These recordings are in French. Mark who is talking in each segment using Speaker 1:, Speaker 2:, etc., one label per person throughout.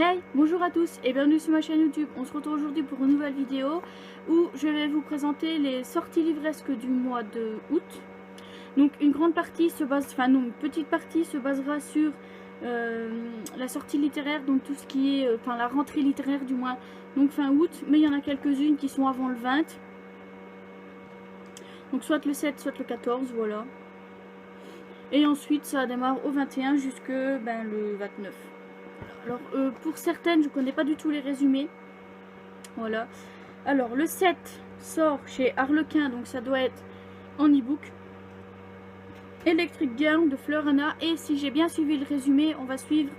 Speaker 1: Hey, bonjour à tous et bienvenue sur ma chaîne YouTube. On se retrouve aujourd'hui pour une nouvelle vidéo où je vais vous présenter les sorties livresques du mois de août. Donc une grande partie se base, enfin non, une petite partie se basera sur la sortie littéraire, donc tout ce qui est, la rentrée littéraire du mois, donc fin août, mais il y en a quelques-unes qui sont avant le 20. Donc soit le 7, soit le 14, voilà. Et ensuite ça démarre au 21 jusque le 29. Alors pour certaines je connais pas du tout les résumés. Voilà. Alors le 7 sort chez Harlequin, donc ça doit être en e-book. Electric Girl de Fleurana, et si j'ai bien suivi le résumé, on va suivre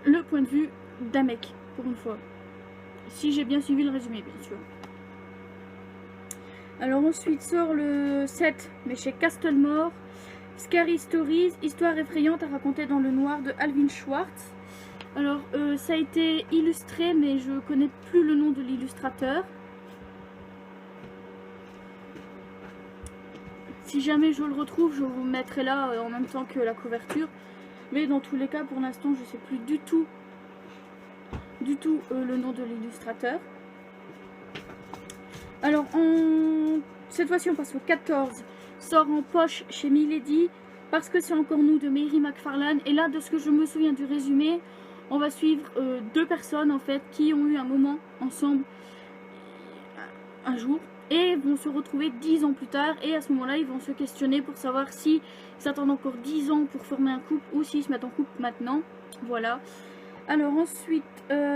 Speaker 1: le point de vue d'un mec pour une fois. Si j'ai bien suivi le résumé, bien sûr. Alors ensuite sort le 7 mais chez Castlemore, Scary Stories, histoire effrayante à raconter dans le noir de Alvin Schwartz. Alors ça a été illustré mais je connais plus le nom de l'illustrateur. Si jamais je le retrouve, je vous mettrai là en même temps que la couverture. Mais dans tous les cas, pour l'instant, je sais plus du tout le nom de l'illustrateur. Alors cette fois-ci on passe au 14, sort en poche chez Milady, parce que c'est encore nous de Mary McFarlane. Et là, de ce que je me souviens du résumé, on va suivre deux personnes en fait qui ont eu un moment ensemble un jour et vont se retrouver 10 ans plus tard, et à ce moment là ils vont se questionner pour savoir si ils attendent encore 10 ans pour former un couple ou s'ils se mettent en couple maintenant. Voilà. Alors ensuite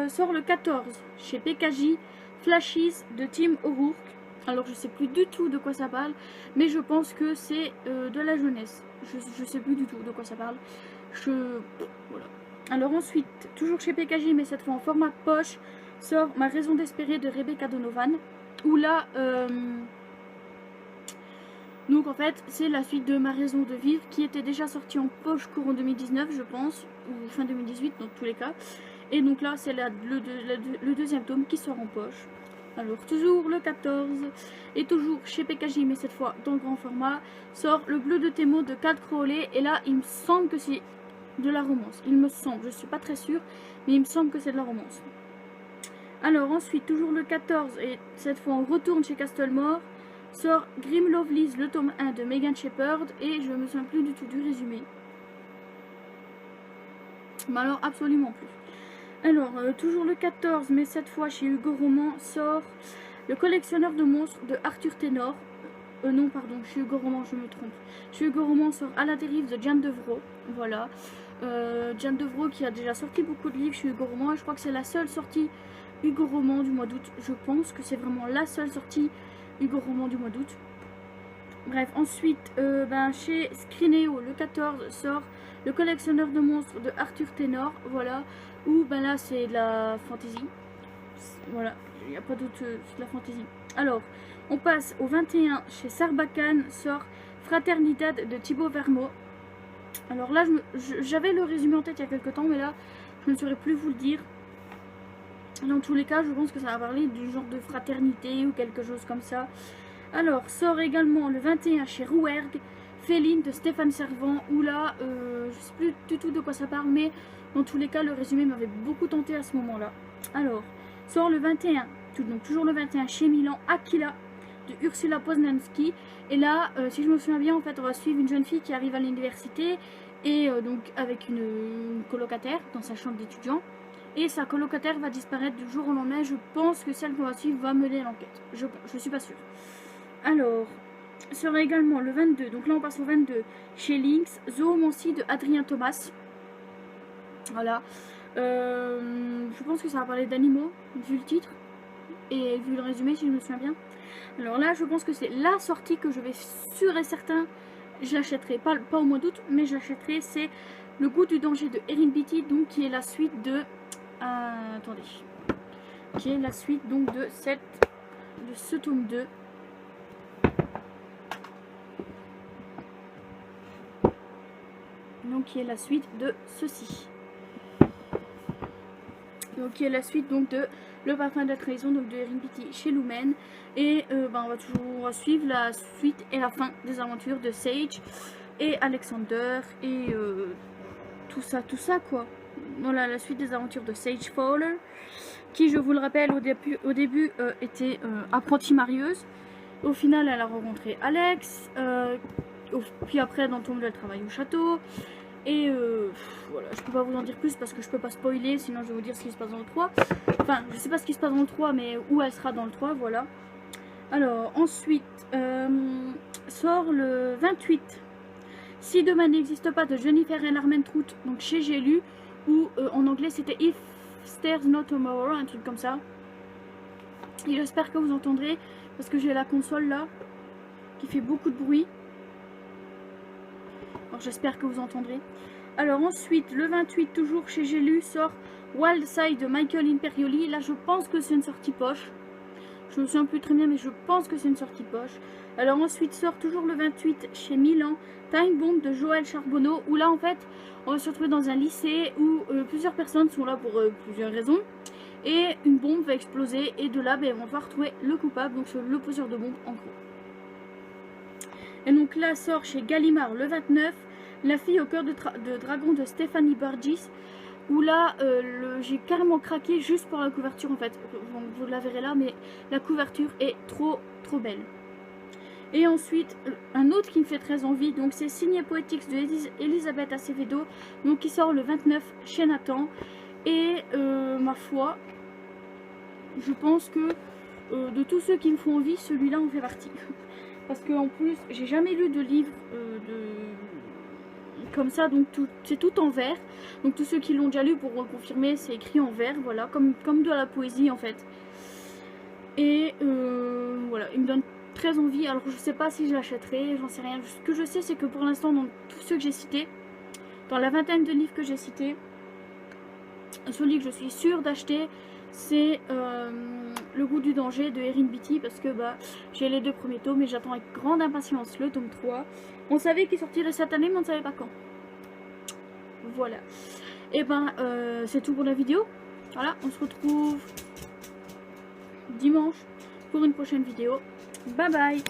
Speaker 1: sort le 14 chez PKJ, Flashes de Tim O'Rourke. Alors je sais plus du tout de quoi ça parle, mais je pense que c'est de la jeunesse. Je sais plus du tout de quoi ça parle. Voilà. Alors ensuite, toujours chez PKJ, mais cette fois en format poche, sort Ma raison d'espérer de Rebecca Donovan. Où là, donc en fait, c'est la suite de Ma raison de vivre, qui était déjà sortie en poche courant 2019, je pense, ou fin 2018 dans tous les cas. Et donc là, c'est le deuxième tome qui sort en poche. Alors toujours le 14, et toujours chez PKJ, mais cette fois dans le grand format, sort Le bleu de tes mots de Cat Crowley. Et là, il me semble que c'est de la romance. Il me semble, je suis pas très sûre, mais il me semble que c'est de la romance. Alors ensuite, toujours le 14, et cette fois on retourne chez Castlemore, sort Grim Lovelace, le tome 1 de Megan Shepherd, et je me souviens plus du tout du résumé. Mais alors absolument plus. Alors toujours le 14, mais cette fois chez Hugo Roman, sort Le collectionneur de monstres de Arthur Ténor. Non pardon, chez Hugo Roman je me trompe. Chez Hugo Roman sort À la dérive de Jeanne Devro. Voilà. Jeanne Devro qui a déjà sorti beaucoup de livres chez Hugo Roman, et je crois que c'est la seule sortie Hugo Roman du mois d'août. Je pense que c'est vraiment la seule sortie Hugo Roman du mois d'août. Bref, ensuite chez Scrineo le 14 sort Le collectionneur de monstres de Arthur Ténor. Voilà. Où là c'est de la fantasy. Voilà, il n'y a pas d'autre, c'est de la fantasy. Alors on passe au 21 chez Sarbacane, sort Fraternidad de Thibaut Vermeaux. Alors là j'avais le résumé en tête il y a quelques temps, mais là je ne saurais plus vous le dire. Dans tous les cas, je pense que ça va parler du genre de fraternité ou quelque chose comme ça. Alors, sort également le 21 chez Rouergue, Féline de Stéphane Servant, où là, je sais plus du tout de quoi ça parle, mais dans tous les cas, le résumé m'avait beaucoup tenté à ce moment-là. Alors, sort le 21, donc toujours le 21 chez Milan, Aquila de Ursula Poznanski. Et là, si je me souviens bien, en fait, on va suivre une jeune fille qui arrive à l'université, et donc avec une colocataire dans sa chambre d'étudiant. Et sa colocataire va disparaître du jour au lendemain. Je pense que celle qu'on va suivre va mener l'enquête. Je suis pas sûre. Alors, sera également le 22. Donc là, on passe au 22. Chez Lynx, Zoomancie de Adrien Thomas. Voilà. Je pense que ça va parler d'animaux, vu le titre. Et vu le résumé, si je me souviens bien. Alors là, je pense que c'est la sortie que je vais sûr et certain. Je l'achèterai. Pas au mois d'août, mais je l'achèterai. C'est Le goût du danger de Erin Beatty. Donc qui est la suite de... attendez, qui est la suite donc de ce tome 2. Donc qui est la suite de ceci. Donc qui est la suite donc de Le parfum de la trahison, donc de Erin Beatty chez Lumen. Et on va toujours suivre la suite et la fin des aventures de Sage et Alexander et tout ça quoi. voilà, la suite des aventures de Sage Fowler, qui, je vous le rappelle, au début était apprentie marieuse. Au final, elle a rencontré Alex, puis après, dans le tome 2, elle travaille au château. Et voilà, je peux pas vous en dire plus parce que je peux pas spoiler, sinon je vais vous dire ce qui se passe dans le 3. Enfin, je sais pas ce qui se passe dans le 3, mais où elle sera dans le 3, voilà. Alors, ensuite, sort le 28. Si demain n'existe pas, de Jennifer and Armentrout, donc chez J'ai lu, ou en anglais c'était If There's No Tomorrow, un truc comme ça. Et j'espère que vous entendrez, parce que j'ai la console là, qui fait beaucoup de bruit. Alors j'espère que vous entendrez. Alors ensuite, le 28, toujours chez J'ai lu, sort Wild Side de Michael Imperioli. Là, je pense que c'est une sortie poche. Je me souviens plus très bien, mais je pense que c'est une sortie poche. Alors ensuite, sort toujours le 28 chez Milan, Time Bomb de Joël Charbonneau. Où là, en fait, on va se retrouver dans un lycée où plusieurs personnes sont là pour plusieurs raisons. Et une bombe va exploser. Et de là, ben, on va retrouver le coupable, donc le poseur de bombe en gros. Et donc là sort chez Gallimard le 29, La fille au cœur de dragon de Stéphanie Burgess, où là j'ai carrément craqué juste pour la couverture en fait. Bon, vous la verrez là, mais la couverture est trop belle. Et ensuite un autre qui me fait très envie, donc c'est Signé Poetics de Elisabeth Acevedo, donc qui sort le 29 chez Nathan. Et ma foi, je pense que de tous ceux qui me font envie, celui-là en fait partie. Parce qu'en plus, j'ai jamais lu de livre comme ça, donc c'est tout en vert. Donc tous ceux qui l'ont déjà lu pourront le confirmer, c'est écrit en vert, voilà, comme de la poésie en fait. Et voilà, il me donne très envie. Alors je sais pas si je l'achèterai, j'en sais rien. Ce que je sais, c'est que pour l'instant, dans tous ceux que j'ai cités, dans la vingtaine de livres que j'ai cités, celui que je suis sûre d'acheter, c'est Le goût du danger de Erin Beatty, parce que bah, j'ai les 2 premiers tomes et j'attends avec grande impatience le tome 3. On savait qu'il sortirait cette année, mais on ne savait pas quand. Voilà. Et ben c'est tout pour la vidéo. Voilà, on se retrouve dimanche pour une prochaine vidéo. Bye bye.